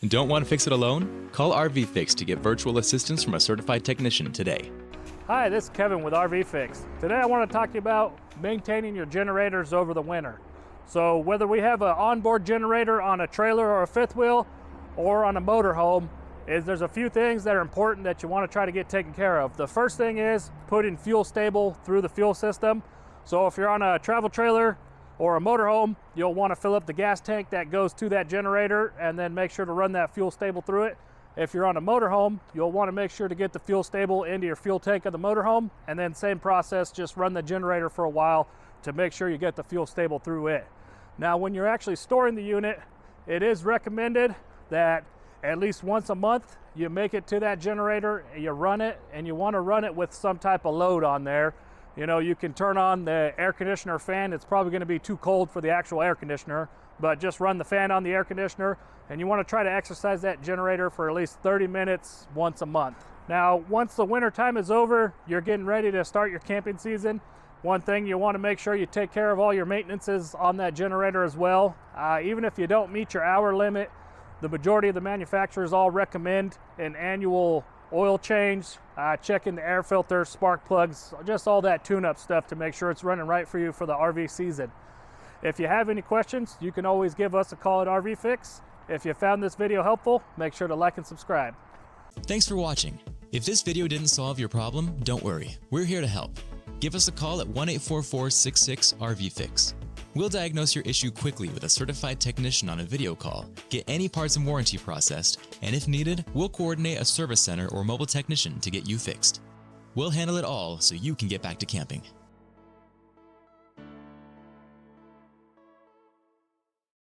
Don't want to fix it alone? Call RVFix to get virtual assistance from a certified technician today. Hi, this is Kevin with RVFix. Today I want to talk to you about maintaining your generators over the winter. So whether we have an onboard generator on a trailer or a fifth wheel or on a motorhome, there's a few things that are important that you want to try to get taken care of. The first thing is putting fuel stable through the fuel system. So if you're on a travel trailer or a motorhome, you'll want to fill up the gas tank that goes to that generator and then make sure to run that fuel stable through it. If you're on a motorhome, you'll want to make sure to get the fuel stable into your fuel tank of the motorhome, and then same process, just run the generator for a while to make sure you get the fuel stable through it. Now, when you're actually storing the unit, it is recommended that at least once a month you make it to that generator, you run it, and you want to run it with some type of load on there. You know, you can turn on the air conditioner fan. It's probably going to be too cold for the actual air conditioner, but just run the fan on the air conditioner, and you want to try to exercise that generator for at least 30 minutes once a month. Now, once the winter time is over, you're getting ready to start your camping season. One thing you want to make sure you take care of all your maintenances on that generator as well. Even if you don't meet your hour limit, the majority of the manufacturers all recommend an annual oil change, checking the air filter, spark plugs, just all that tune-up stuff to make sure it's running right for you for the RV season. If you have any questions, you can always give us a call at RVFix. If you found this video helpful, make sure to like and subscribe. Thanks for watching. If this video didn't solve your problem, don't worry. We're here to help. Give us a call at 1-844-66-RVFix. We'll diagnose your issue quickly with a certified technician on a video call, get any parts and warranty processed, and if needed, we'll coordinate a service center or mobile technician to get you fixed. We'll handle it all so you can get back to camping.